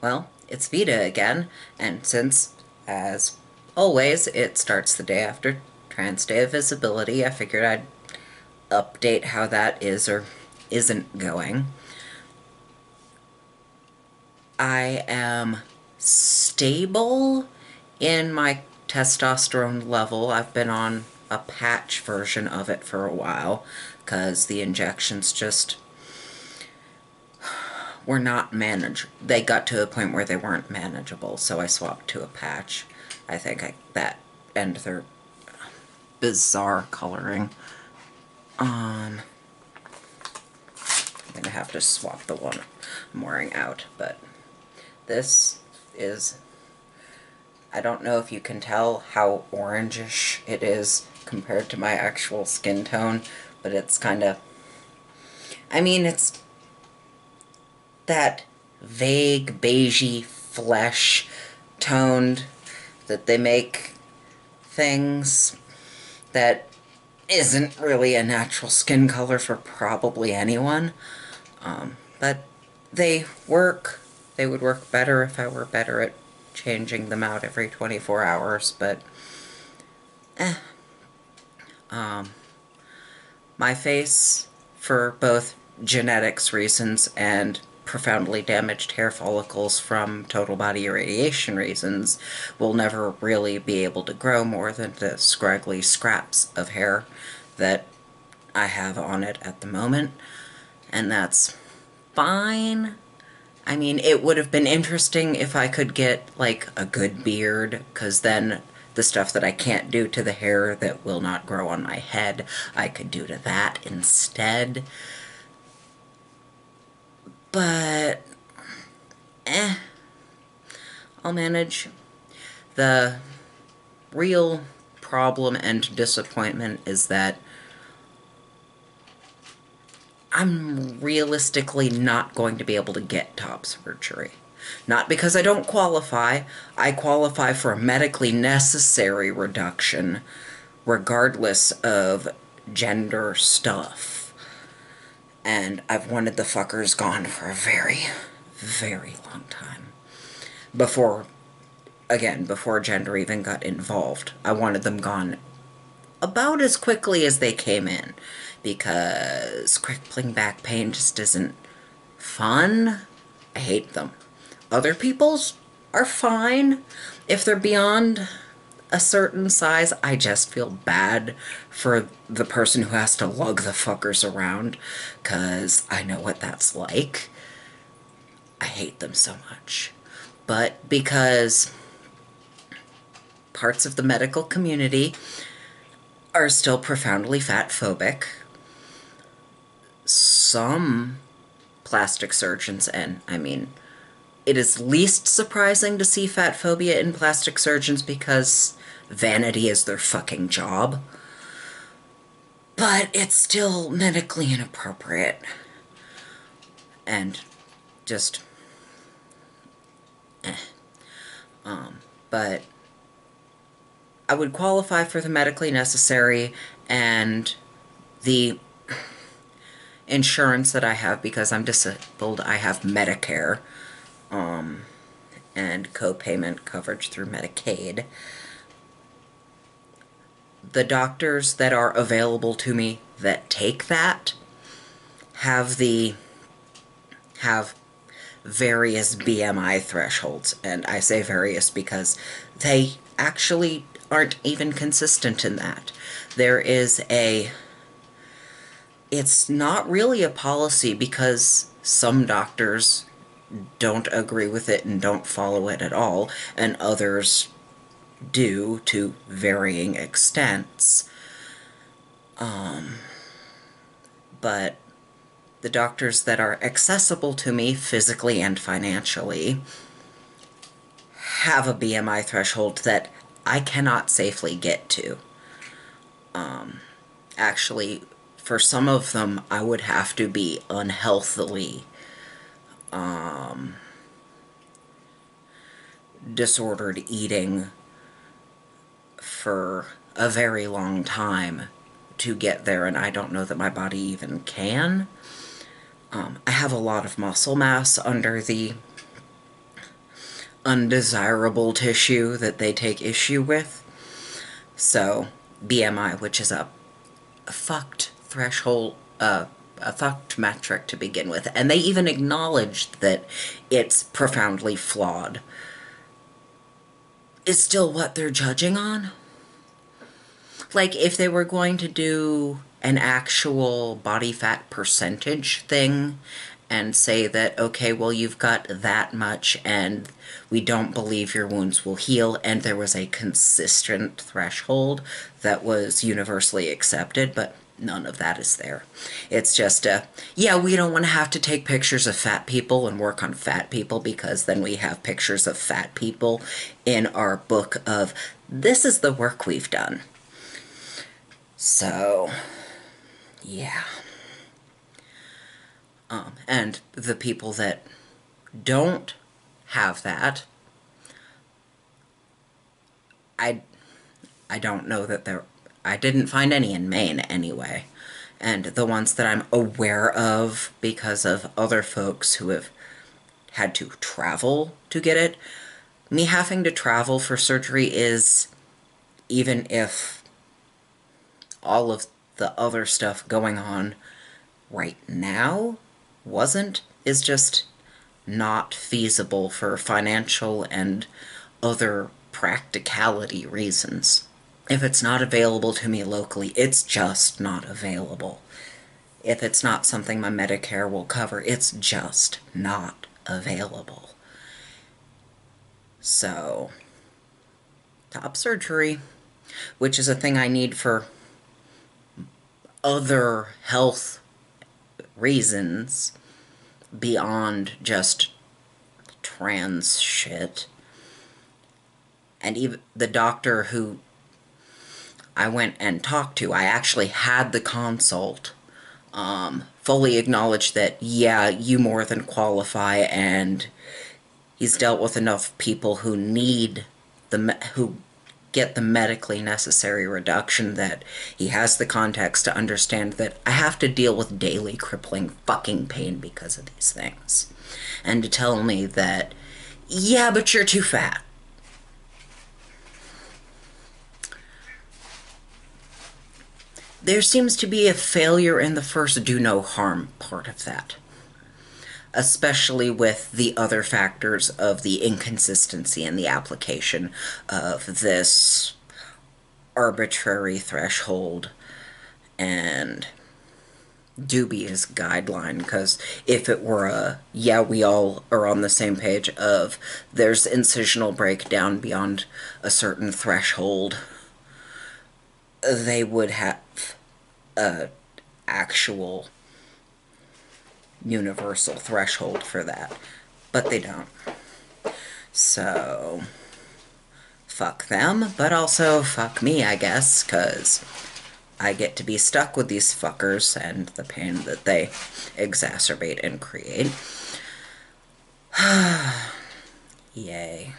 Well, it's VEDA again, and since, as always, it starts the day after Trans Day of Visibility, I figured I'd update how that is or isn't going. I am stable in my testosterone level. I've been on a patch version of it for a while because the injections just were not manageable. They got to a point where they weren't manageable, so I swapped to a patch. I think that and their bizarre coloring. I'm gonna have to swap the one I'm wearing out, but this is, I don't know if you can tell how orangish it is compared to my actual skin tone, but it's kind of, I mean, it's that vague beigey flesh toned that they make things that isn't really a natural skin color for probably anyone. But they work. They would work better if I were better at changing them out every 24 hours, but my face, for both genetics reasons and profoundly damaged hair follicles from total body irradiation reasons, will never really be able to grow more than the scraggly scraps of hair that I have on it at the moment, and that's fine. I mean, it would have been interesting if I could get, like, a good beard, because then the stuff that I can't do to the hair that will not grow on my head, I could do to that instead. But, I'll manage. The real problem and disappointment is that I'm realistically not going to be able to get top surgery. Not because I don't qualify. I qualify for a medically necessary reduction regardless of gender stuff. And I've wanted the fuckers gone for a very, very long time. Before, again, before gender even got involved. I wanted them gone about as quickly as they came in, because crippling back pain just isn't fun. I hate them. Other people's are fine. If they're beyond a certain size, I just feel bad for the person who has to lug the fuckers around, because I know what that's like. I hate them so much. But because parts of the medical community are still profoundly fat phobic, some plastic surgeons, and I mean, it is least surprising to see fat phobia in plastic surgeons because vanity is their fucking job. But it's still medically inappropriate. And just, but I would qualify for the medically necessary, and the insurance that I have, because I'm disabled, I have Medicare, and co-payment coverage through Medicaid. The doctors that are available to me that take that have various BMI thresholds, and I say various because they actually aren't even consistent in that. There is it's not really a policy, because some doctors don't agree with it and don't follow it at all, and others do to varying extents. But the doctors that are accessible to me physically and financially have a BMI threshold that I cannot safely get to. Actually, for some of them, I would have to be unhealthily disordered eating for a very long time to get there, and I don't know that my body even can. I have a lot of muscle mass under the undesirable tissue that they take issue with. So, BMI, which is a fucked threshold, a fucked metric to begin with. And they even acknowledged that it's profoundly flawed. Is still what they're judging on. Like, if they were going to do an actual body fat percentage thing and say that, okay, well, you've got that much and we don't believe your wounds will heal, and there was a consistent threshold that was universally accepted, but none of that is there. It's just yeah, we don't want to have to take pictures of fat people and work on fat people, because then we have pictures of fat people in our book of, this is the work we've done. So, yeah. And the people that don't have that, I don't know that I didn't find any in Maine anyway. And the ones that I'm aware of because of other folks who have had to travel to get it, me having to travel for surgery is, even if all of the other stuff going on right now wasn't, is just not feasible for financial and other practicality reasons. If it's not available to me locally, it's just not available. If it's not something my Medicare will cover, it's just not available. So, top surgery, which is a thing I need for other health reasons beyond just trans shit. And even the doctor who I went and talked to, I actually had the consult, fully acknowledged that, yeah, you more than qualify, and he's dealt with enough people who need who get the medically necessary reduction, that he has the context to understand that I have to deal with daily crippling fucking pain because of these things. And to tell me that, yeah, but you're too fat. There seems to be a failure in the first do no harm part of that, especially with the other factors of the inconsistency in the application of this arbitrary threshold and dubious guideline. Because if it were a, yeah, we all are on the same page of there's incisional breakdown beyond a certain threshold, they would have a actual universal threshold for that, but they don't. So, fuck them, but also fuck me, I guess, because I get to be stuck with these fuckers and the pain that they exacerbate and create. Yay.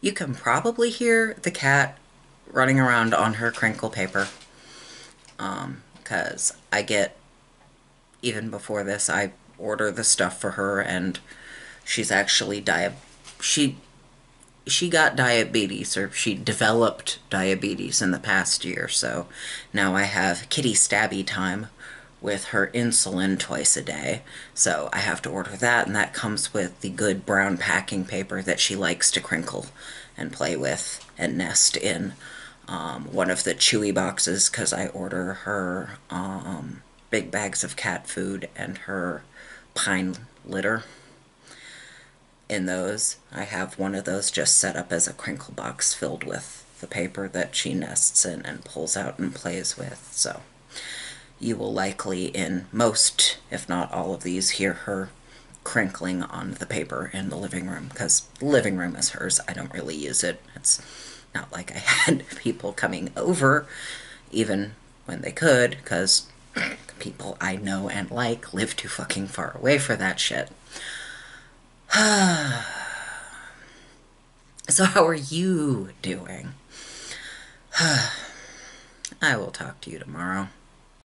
You can probably hear the cat running around on her crinkle paper, because I get, even before this, I order the stuff for her, and she's actually she got diabetes, or she developed diabetes in the past year, so now I have kitty stabby time with her insulin twice a day, so I have to order that, and that comes with the good brown packing paper that she likes to crinkle and play with and nest in. One of the Chewy boxes, because I order her big bags of cat food and her pine litter. In those, I have one of those just set up as a crinkle box filled with the paper that she nests in and pulls out and plays with. So you will likely, in most, if not all of these, hear her crinkling on the paper in the living room, because the living room is hers. I don't really use it. It's not like I had people coming over, even when they could, because people I know and like live too fucking far away for that shit. So how are you doing? I will talk to you tomorrow.